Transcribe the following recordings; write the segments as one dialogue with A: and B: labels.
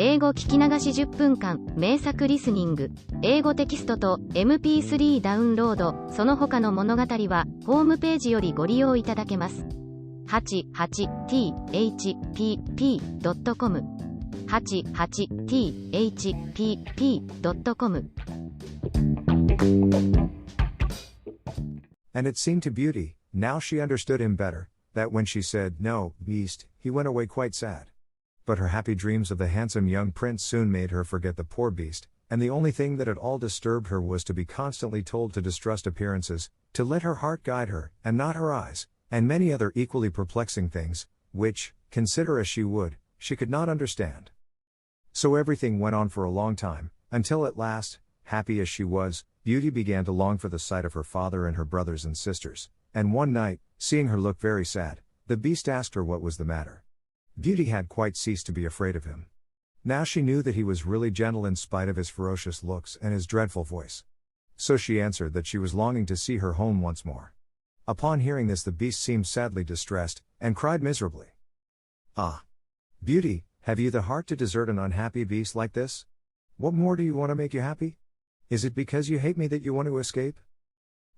A: 英語聞き流し10分間、名作リスニング、英語テキストと MP3 ダウンロード、その他の物語は、ホームページよりご利用いただけます。88thpp.com 88thpp.com
B: And it seemed to Beauty, now she understood him better, that when she said, "No, beast," he went away quite sad. But her happy dreams of the handsome young prince soon made her forget the poor beast, and the only thing that at all disturbed her was to be constantly told to distrust appearances, to let her heart guide her, and not her eyes, and many other equally perplexing things, which, consider as she would, she could not understand. So everything went on for a long time, until at last, happy as she was, Beauty began to long for the sight of her father and her brothers and sisters, and one night, seeing her look very sad, the beast asked her what was the matter. Beauty had quite ceased to be afraid of him. Now she knew that he was really gentle in spite of his ferocious looks and his dreadful voice. So she answered that she was longing to see her home once more. Upon hearing this, the beast seemed sadly distressed, and cried miserably, "Ah! Beauty, have you the heart to desert an unhappy beast like this? What more do you want to make you happy? Is it because you hate me that you want to escape?"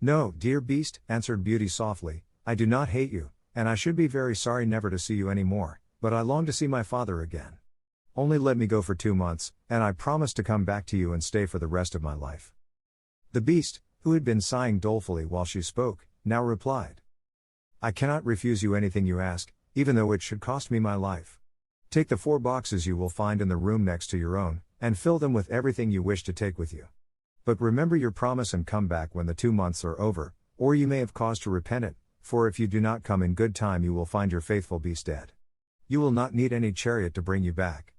B: "No, dear beast," answered Beauty softly, "I do not hate you, and I should be very sorry never to see you any more, but I long to see my father again. Only let me go for 2 months, and I promise to come back to you and stay for the rest of my life." The beast, who had been sighing dolefully while she spoke, now replied, "I cannot refuse you anything you ask, even though it should cost me my life. Take the 4 boxes you will find in the room next to your own, and fill them with everything you wish to take with you. But remember your promise and come back when the 2 months are over, or you may have cause to repent it, for if you do not come in good time you will find your faithful beast dead. You will not need any chariot to bring you back.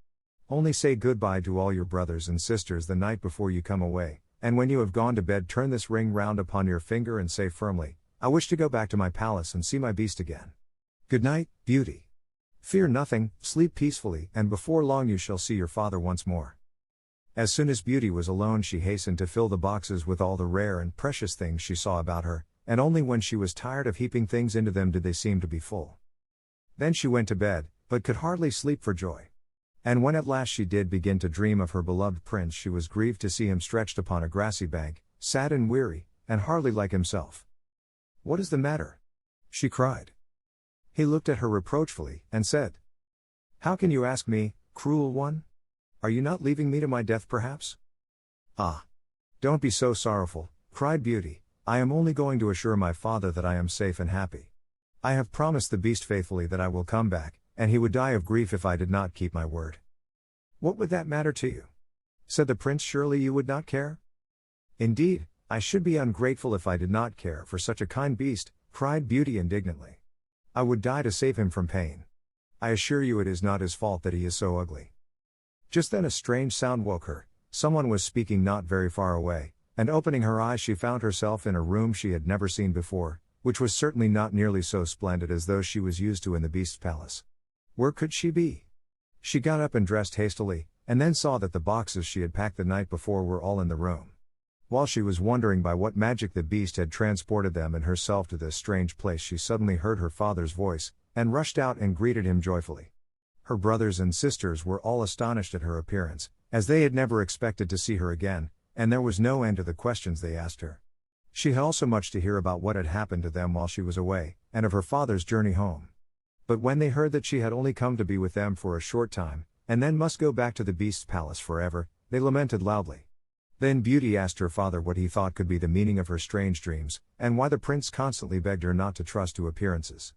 B: Only say goodbye to all your brothers and sisters the night before you come away, and when you have gone to bed turn this ring round upon your finger and say firmly, 'I wish to go back to my palace and see my beast again.' Good night, Beauty. Fear nothing, sleep peacefully, and before long you shall see your father once more." As soon as Beauty was alone she hastened to fill the boxes with all the rare and precious things she saw about her, and only when she was tired of heaping things into them did they seem to be full. Then she went to bed, but could hardly sleep for joy. And when at last she did begin to dream of her beloved prince she was grieved to see him stretched upon a grassy bank, sad and weary, and hardly like himself. "What is the matter?" she cried. He looked at her reproachfully, and said, "How can you ask me, cruel one? Are you not leaving me to my death perhaps?" "Ah! Don't be so sorrowful," cried Beauty, "I am only going to assure my father that I am safe and happy. I have promised the beast faithfully that I will come back, and he would die of grief if I did not keep my word." "What would that matter to you?" said the prince. "Surely you would not care?" "Indeed, I should be ungrateful if I did not care for such a kind beast," cried Beauty indignantly. "I would die to save him from pain. I assure you it is not his fault that he is so ugly." Just then a strange sound woke her. Someone was speaking not very far away, and opening her eyes she found herself in a room she had never seen before, which was certainly not nearly so splendid as those she was used to in the beast's palace. Where could she be? She got up and dressed hastily, and then saw that the boxes she had packed the night before were all in the room. While she was wondering by what magic the beast had transported them and herself to this strange place she suddenly heard her father's voice, and rushed out and greeted him joyfully. Her brothers and sisters were all astonished at her appearance, as they had never expected to see her again, and there was no end to the questions they asked her. She had also much to hear about what had happened to them while she was away, and of her father's journey home. But when they heard that she had only come to be with them for a short time, and then must go back to the beast's palace forever, they lamented loudly. Then Beauty asked her father what he thought could be the meaning of her strange dreams, and why the prince constantly begged her not to trust to appearances.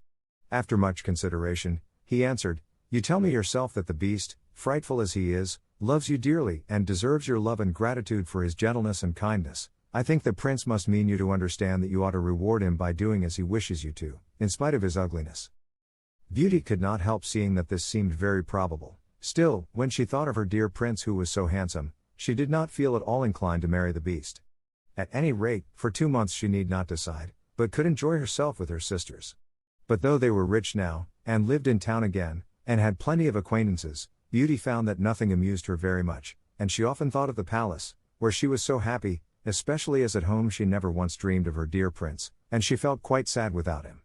B: After much consideration, he answered, "You tell me yourself that the beast, frightful as he is, loves you dearly and deserves your love and gratitude for his gentleness and kindness. I think the prince must mean you to understand that you ought to reward him by doing as he wishes you to, in spite of his ugliness." Beauty could not help seeing that this seemed very probable. Still, when she thought of her dear prince who was so handsome, she did not feel at all inclined to marry the beast. At any rate, for 2 months she need not decide, but could enjoy herself with her sisters. But though they were rich now, and lived in town again, and had plenty of acquaintances, Beauty found that nothing amused her very much, and she often thought of the palace, where she was so happy, especially as at home she never once dreamed of her dear prince, and she felt quite sad without him.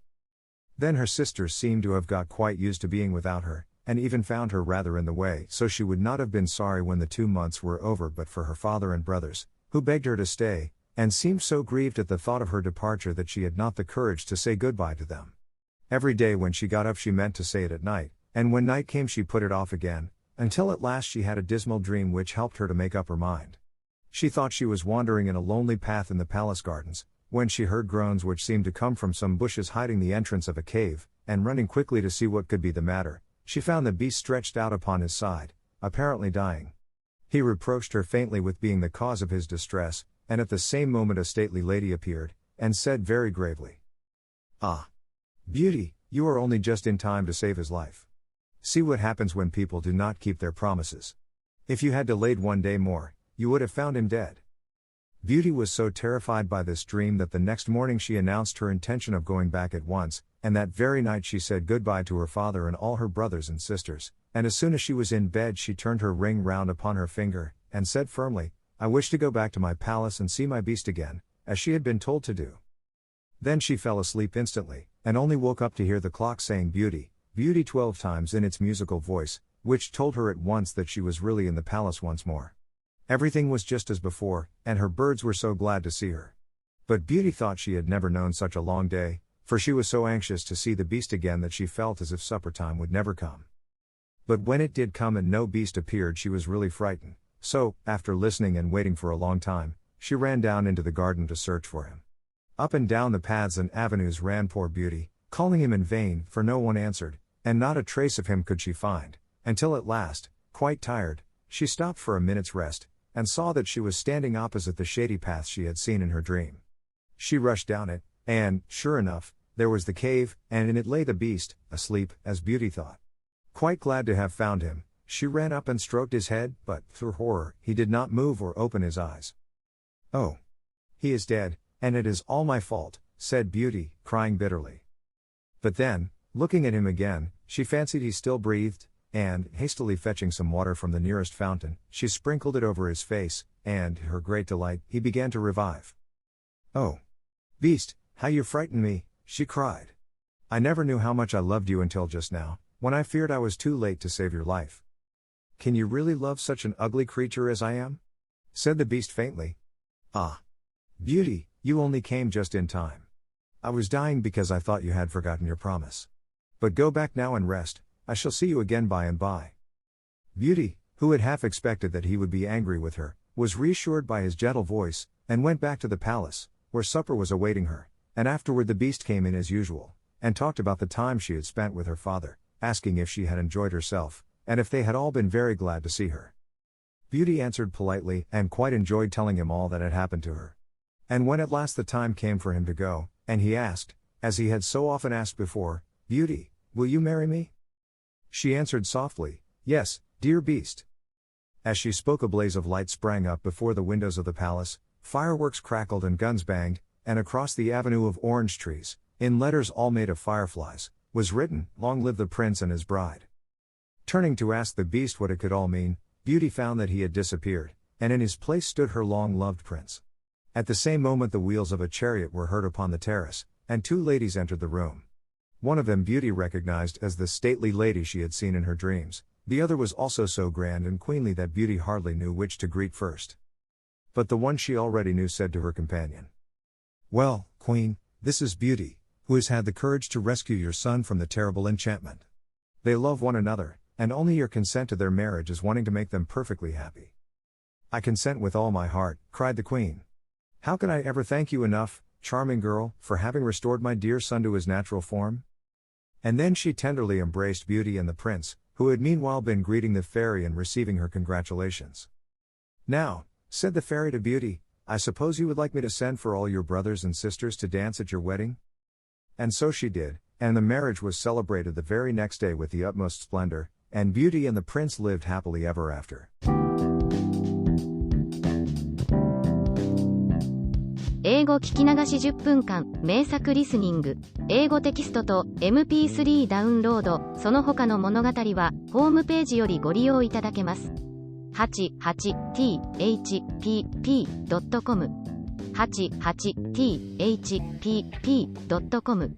B: Then her sisters seemed to have got quite used to being without her, and even found her rather in the way, so she would not have been sorry when the 2 months were over but for her father and brothers, who begged her to stay, and seemed so grieved at the thought of her departure that she had not the courage to say goodbye to them. Every day when she got up she meant to say it at night, and when night came she put it off again, until at last she had a dismal dream which helped her to make up her mind. She thought she was wandering in a lonely path in the palace gardens, when she heard groans which seemed to come from some bushes hiding the entrance of a cave, and running quickly to see what could be the matter, she found the beast stretched out upon his side, apparently dying. He reproached her faintly with being the cause of his distress, and at the same moment a stately lady appeared, and said very gravely, "Ah, Beauty, you are only just in time to save his life. See what happens when people do not keep their promises. If you had delayed 1 day more, you would have found him dead." Beauty was so terrified by this dream that the next morning she announced her intention of going back at once, and that very night she said goodbye to her father and all her brothers and sisters, and as soon as she was in bed she turned her ring round upon her finger, and said firmly, "I wish to go back to my palace and see my beast again," as she had been told to do. Then she fell asleep instantly, and only woke up to hear the clock saying "Beauty, Beauty" 12 times in its musical voice, which told her at once that she was really in the palace once more. Everything was just as before, and her birds were so glad to see her. But Beauty thought she had never known such a long day, for she was so anxious to see the beast again that she felt as if supper time would never come. But when it did come and no beast appeared she was really frightened, so, after listening and waiting for a long time, she ran down into the garden to search for him. Up and down the paths and avenues ran poor Beauty, calling him in vain, for no one answered, and not a trace of him could she find, until at last, quite tired, she stopped for a minute's rest, and saw that she was standing opposite the shady path she had seen in her dream. She rushed down it, and, sure enough, there was the cave, and in it lay the beast, asleep, as Beauty thought. Quite glad to have found him, she ran up and stroked his head, but, through horror, he did not move or open his eyes. "Oh! He is dead, and it is all my fault," said Beauty, crying bitterly. But then, looking at him again, she fancied he still breathed, and, hastily fetching some water from the nearest fountain, she sprinkled it over his face, and, to her great delight, he began to revive. "Oh! Beast, how you frightened me," she cried. "I never knew how much I loved you until just now, when I feared I was too late to save your life." "Can you really love such an ugly creature as I am?" said the beast faintly. "Ah! Beauty, you only came just in time. I was dying because I thought you had forgotten your promise. But go back now and rest, I shall see you again by and by." Beauty, who had half expected that he would be angry with her, was reassured by his gentle voice, and went back to the palace, where supper was awaiting her, and afterward the beast came in as usual, and talked about the time she had spent with her father, asking if she had enjoyed herself, and if they had all been very glad to see her. Beauty answered politely, and quite enjoyed telling him all that had happened to her. And when at last the time came for him to go, and he asked, as he had so often asked before, "Beauty, will you marry me?" she answered softly, "Yes, dear beast." As she spoke a blaze of light sprang up before the windows of the palace, fireworks crackled and guns banged, and across the avenue of orange trees, in letters all made of fireflies, was written, "Long live the prince and his bride." Turning to ask the beast what it could all mean, Beauty found that he had disappeared, and in his place stood her long-loved prince. At the same moment the wheels of a chariot were heard upon the terrace, and 2 ladies entered the room. One of them Beauty recognized as the stately lady she had seen in her dreams, the other was also so grand and queenly that Beauty hardly knew which to greet first. But the one she already knew said to her companion, "Well, Queen, this is Beauty, who has had the courage to rescue your son from the terrible enchantment. They love one another, and only your consent to their marriage is wanting to make them perfectly happy." "I consent with all my heart," cried the Queen. "How can I ever thank you enough, charming girl, for having restored my dear son to his natural form?" And then she tenderly embraced Beauty and the prince, who had meanwhile been greeting the fairy and receiving her congratulations. "Now," said the fairy to Beauty, "I suppose you would like me to send for all your brothers and sisters to dance at your wedding?" And so she did, and the marriage was celebrated the very next day with the utmost splendor, and Beauty and the prince lived happily ever after.
A: 英語聞き流し10分間、名作リスニング、英語テキストと MP3 ダウンロード、その他の物語は、ホームページよりご利用いただけます。88thpp.com 88thpp.com